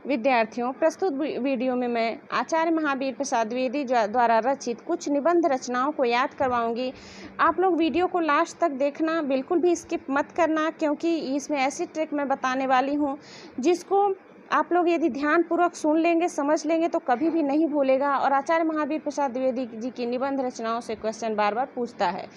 विद्यार्थियों, प्रस्तुत वीडियो में मैं आचार्य महावीर प्रसाद द्विवेदी द्वारा रचित कुछ निबंध रचनाओं को याद करवाऊंगी। आप लोग वीडियो को लास्ट तक देखना, बिल्कुल भी स्किप मत करना, क्योंकि इसमें ऐसी ट्रिक मैं बताने वाली हूँ जिसको आप लोग यदि ध्यानपूर्वक सुन लेंगे, समझ लेंगे तो कभी भी नहीं भूलेगा। और आचार्य महावीर प्रसाद द्विवेदी जी की निबंध रचनाओं से क्वेश्चन बार बार पूछता है।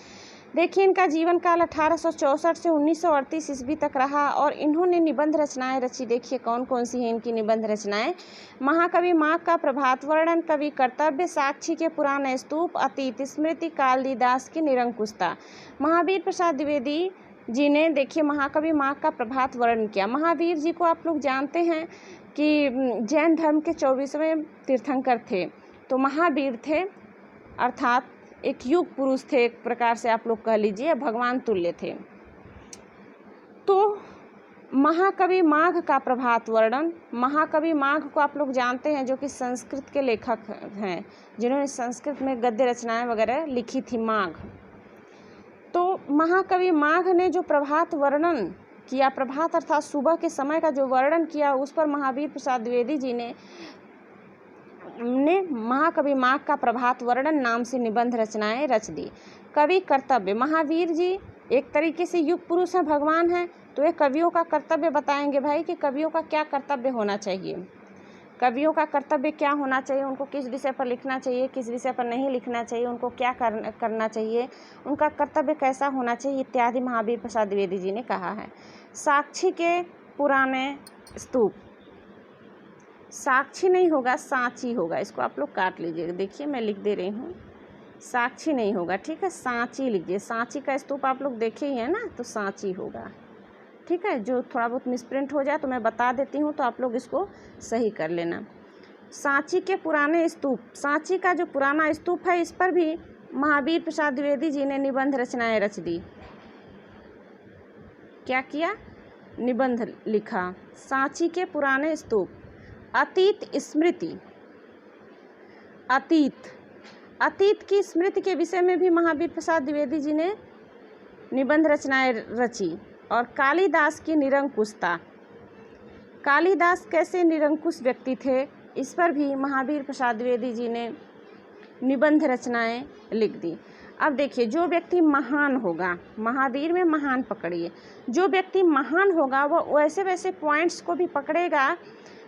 देखिए, इनका जीवन काल 1864 से 1938 ईस्वी तक रहा और इन्होंने निबंध रचनाएं रची। देखिए कौन कौन सी हैं इनकी निबंध रचनाएं। महाकवि माघ का प्रभात वर्णन, कवि कर्तव्य, साक्षी के पुराण स्तूप, अतीत स्मृति, कालिदास की निरंकुशता। महावीर प्रसाद द्विवेदी जी ने देखिए महाकवि माघ का प्रभात वर्णन किया। महावीर जी को आप लोग जानते हैं कि जैन धर्म के 24वें तीर्थंकर थे, तो महावीर थे, अर्थात एक युग पुरुष थे, एक प्रकार से आप लोग कह लीजिए, भगवान तुल्य थे। तो महाकवि माघ का प्रभात वर्णन, महाकवि माघ को आप लोग जानते हैं, जो कि संस्कृत के लेखक हैं, जिन्होंने संस्कृत में गद्य रचनाएं वगैरह लिखी थी, माघ। तो महाकवि माघ ने जो प्रभात वर्णन किया, प्रभात अर्थात सुबह के समय का जो वर्णन किया, उस पर महावीर प्रसाद द्विवेदी जी ने महाकवि माघ का प्रभात वर्णन नाम से निबंध रचनाएं रच दी। कवि कर्तव्य, महावीर जी एक तरीके से युग पुरुष हैं, भगवान हैं, तो ये कवियों का कर्तव्य बताएंगे भाई कि कवियों का क्या कर्तव्य होना चाहिए, कवियों का कर्तव्य क्या होना चाहिए, उनको किस विषय पर लिखना चाहिए, किस विषय पर नहीं लिखना चाहिए, उनको क्या करना चाहिए, उनका कर्तव्य कैसा होना चाहिए इत्यादि महावीर प्रसाद द्विवेदी जी ने कहा है। साक्षी के पुराने स्तूप, साक्षी नहीं होगा, सांची होगा, इसको आप लोग काट लीजिएगा। देखिए मैं लिख दे रही हूँ, साक्षी नहीं होगा, ठीक है, सांची लिखिए। सांची का स्तूप आप लोग देखे ही है ना, तो सांची होगा, ठीक है। जो थोड़ा बहुत मिसप्रिंट हो जाए तो मैं बता देती हूँ, तो आप लोग इसको सही कर लेना। सांची के पुराने स्तूप, सांची का जो पुराना स्तूप है, इस पर भी महावीर प्रसाद द्विवेदी जी ने निबंध रचनाएं रच दी। क्या किया? निबंध लिखा। सांची के पुराने स्तूप, अतीत स्मृति, अतीत की स्मृति के विषय में भी महावीर प्रसाद द्विवेदी जी ने निबंध रचनाएं रची। और कालिदास की निरंकुशता, कालिदास कैसे निरंकुश व्यक्ति थे, इस पर भी महावीर प्रसाद द्विवेदी जी ने निबंध रचनाएं लिख दी। अब देखिए, जो व्यक्ति महान होगा, महावीर में महान पकड़िए, जो व्यक्ति महान होगा वो वैसे वैसे पॉइंट्स को भी पकड़ेगा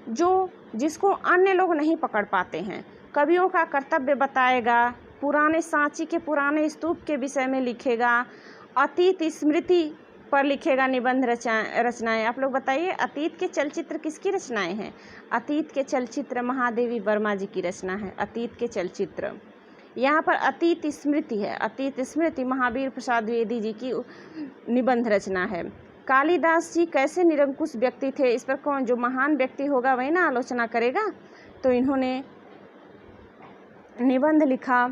जिसको अन्य लोग नहीं पकड़ पाते हैं। कवियों का कर्तव्य बताएगा, पुराने सांची के पुराने स्तूप के विषय में लिखेगा, अतीत स्मृति पर लिखेगा निबंध रचनाएं। आप लोग बताइए, अतीत के चलचित्र किसकी रचनाएं हैं? अतीत के चलचित्र महादेवी वर्मा जी की रचना है, अतीत के चलचित्र। यहाँ पर अतीत स्मृति है, अतीत स्मृति महावीर प्रसाद द्विवेदी जी की निबंध रचना है। कालिदास जी कैसे निरंकुश व्यक्ति थे, इस पर कौन, जो महान व्यक्ति होगा वही ना आलोचना करेगा, तो इन्होंने निबंध लिखा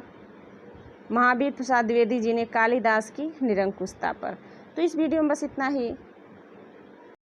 महावीर प्रसाद द्विवेदी जी ने कालिदास की निरंकुशता पर। तो इस वीडियो में बस इतना ही।